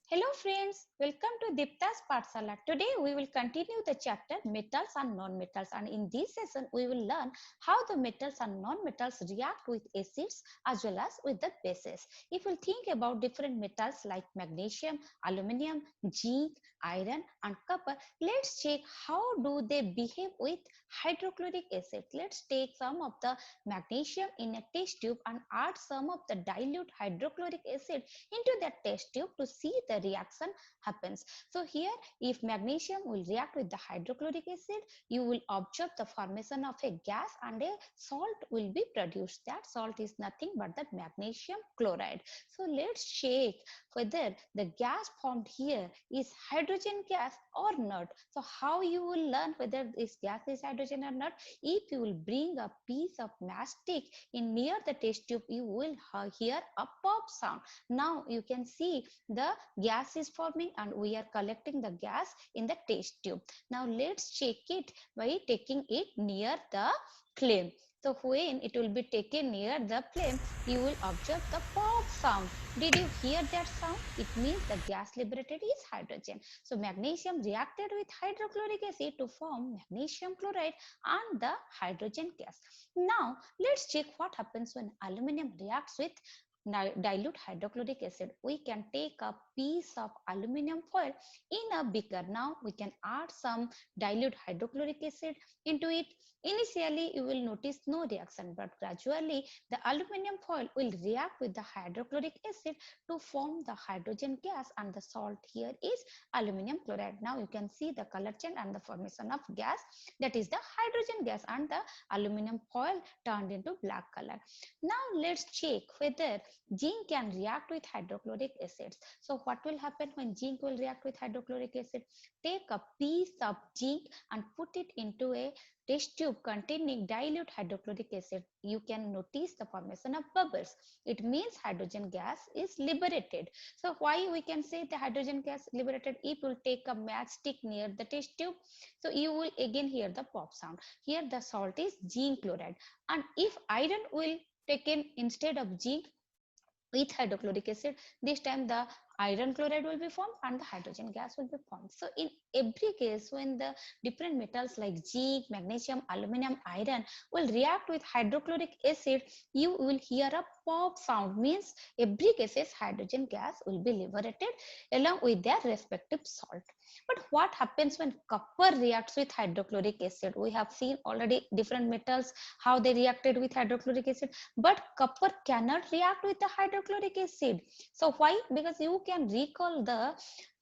Hello friends, welcome to Dipta's Pathsala. Today we will continue the chapter metals and non-metals, and in this session we will learn how the metals and non-metals react with acids as well as with the bases. If we think about different metals like magnesium, aluminium, zinc, iron and copper, let's check how do they behave with hydrochloric acid. Let's take some of the magnesium in a test tube and add some of the dilute hydrochloric acid into that test tube to see the reaction happens. So here, if magnesium will react with the hydrochloric acid, you will observe the formation of a gas and a salt will be produced. That salt is nothing but the magnesium chloride. So let's check whether the gas formed here is hydrogen gas or not. So how you will learn whether this gas is hydrogen or not? If you will bring a piece of matchstick in near the test tube, you will hear a pop sound. Now you can see the gas is forming and we are collecting the gas in the test tube. Now let's check it by taking it near the flame. So when it will be taken near the flame, you will observe the pop sound. Did you hear that sound? It means the gas liberated is hydrogen. So magnesium reacted with hydrochloric acid to form magnesium chloride and the hydrogen gas. Now let's check what happens when aluminum reacts with dilute hydrochloric acid. We can take a piece of aluminum foil in a beaker. Now we can add some dilute hydrochloric acid into it. Initially you will notice no reaction, but gradually the aluminum foil will react with the hydrochloric acid to form the hydrogen gas, and the salt here is aluminum chloride. Now you can see the color change and the formation of gas, that is the hydrogen gas, and the aluminum foil turned into black color. Now let's check whether zinc can react with hydrochloric acids. So what will happen when zinc will react with hydrochloric acid? Take a piece of zinc and put it into a test tube containing dilute hydrochloric acid. You can notice the formation of bubbles. It means hydrogen gas is liberated. So why we can say the hydrogen gas liberated? If you take a matchstick near the test tube, so you will again hear the pop sound. Here the salt is zinc chloride, and if iron will taken instead of zinc with hydrochloric acid, this time the iron chloride will be formed and the hydrogen gas will be formed. So in every case, when the different metals like zinc, magnesium, aluminum, iron will react with hydrochloric acid, you will hear a pop sound, means every cases hydrogen gas will be liberated along with their respective salt. But what happens when copper reacts with hydrochloric acid? We have seen already different metals how they reacted with hydrochloric acid, but copper cannot react with the hydrochloric acid. So why? Because you can recall the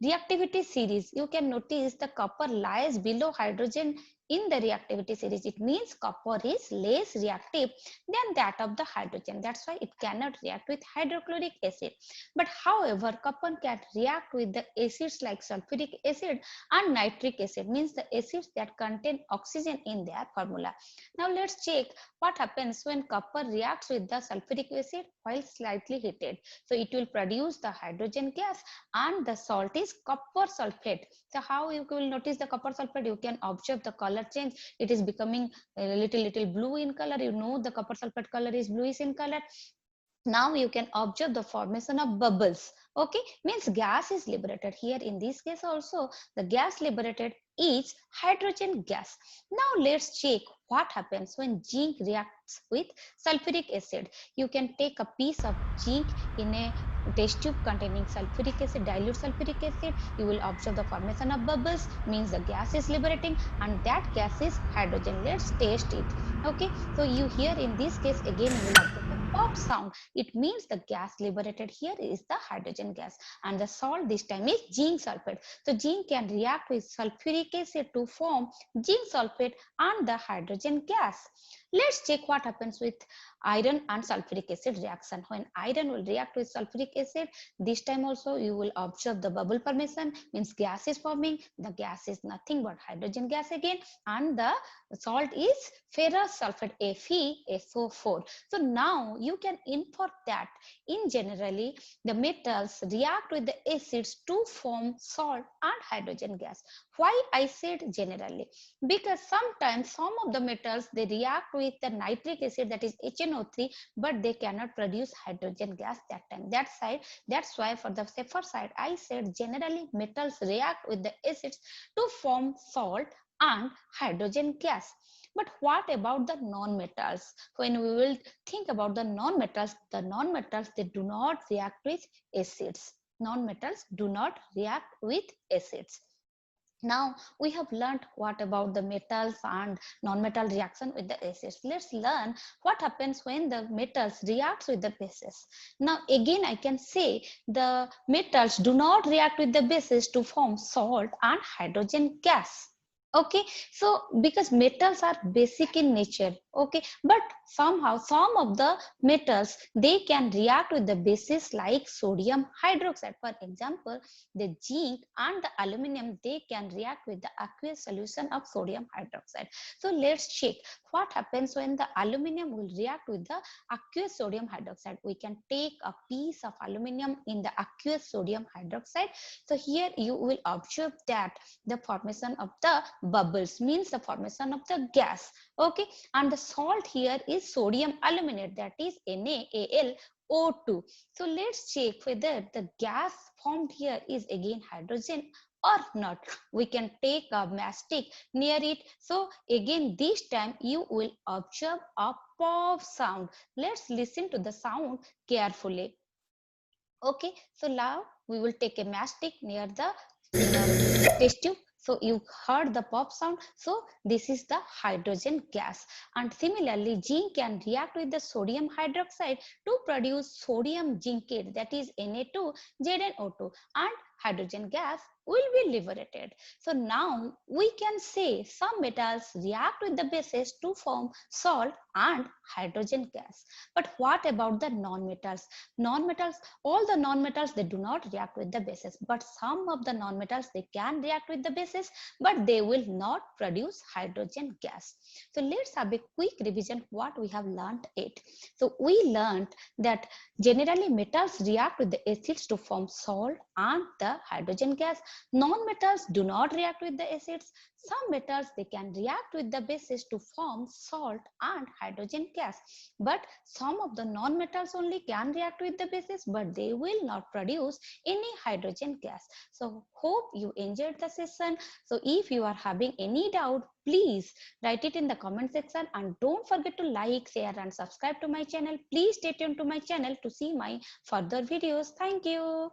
reactivity series. You can notice the copper lies below hydrogen in the reactivity series. It means copper is less reactive than that of the hydrogen. That's why it cannot react with hydrochloric acid. But however, copper can react with the acids like sulfuric acid and nitric acid, means the acids that contain oxygen in their formula. Now let's check what happens when copper reacts with the sulfuric acid while slightly heated. So it will produce the hydrogen gas and the salt is copper sulfate. So how you will notice the copper sulfate? You can observe the color change. It is becoming a little blue in color. You know the copper sulfate color is bluish in color. Now you can observe the formation of bubbles. Okay, means gas is liberated. Here in this case also the gas liberated is hydrogen gas. Now let's check what happens when zinc reacts with sulfuric acid. You can take a piece of zinc in a test tube containing sulfuric acid, dilute sulfuric acid. You will observe the formation of bubbles, means the gas is liberating, and that gas is hydrogen. Let's taste it. Okay, so you hear in this case again you will observe the pop sound. It means the gas liberated here is the hydrogen gas, and the salt this time is zinc sulfate. So zinc can react with sulfuric acid to form zinc sulfate and the hydrogen gas. Let's check what happens with iron and sulfuric acid reaction. When iron will react with sulfuric acid, this time also you will observe the bubble formation, means gas is forming. The gas is nothing but hydrogen gas again, and the salt is ferrous sulfate, FeSO4. So now you can infer that in generally the metals react with the acids to form salt and hydrogen gas. Why I said generally? Because sometimes some of the metals, they react with the nitric acid, that is HNO3, but they cannot produce hydrogen gas that time. That's why for the safer side, I said generally metals react with the acids to form salt and hydrogen gas. But what about the non-metals? When we will think about the non-metals, they do not react with acids. Non-metals do not react with acids. Now we have learned what about the metals and non-metal reaction with the acids. Let's learn what happens when the metals reacts with the bases. Now again I can say the metals do not react with the bases to form salt and hydrogen gas. Okay, so because metals are basic in nature, okay, but somehow some of the metals, they can react with the bases like sodium hydroxide. For example, the zinc and the aluminum, they can react with the aqueous solution of sodium hydroxide. So let's check what happens when the aluminum will react with the aqueous sodium hydroxide. We can take a piece of aluminum in the aqueous sodium hydroxide. So here you will observe that the formation of the bubbles means the formation of the gas. Okay, and the salt here is sodium aluminate, that is NaAlO2. So let's check whether the gas formed here is again hydrogen or not. We can take a matchstick near it. So again this time you will observe a pop sound. Let's listen to the sound carefully. Okay, so now we will take a matchstick near the test tube. So you heard the pop sound. So this is the hydrogen gas. And similarly, zinc can react with the sodium hydroxide to produce sodium zincate, that is Na2ZnO2, and hydrogen gas will be liberated. So now we can say some metals react with the bases to form salt and hydrogen gas. But what about the non-metals? Non-metals, all the non-metals, they do not react with the bases, but some of the non-metals, they can react with the bases, but they will not produce hydrogen gas. So let's have a quick revision what we have learned it. So we learned that generally metals react with the acids to form salt and the hydrogen gas. Non-metals do not react with the acids. Some metals, they can react with the bases to form salt and hydrogen gas, but some of the non-metals only can react with the bases, but they will not produce any hydrogen gas. So hope you enjoyed the session. So if you are having any doubt, please write it in the comment section, and don't forget to like, share and subscribe to my channel. Please stay tuned to my channel to see my further videos. Thank you.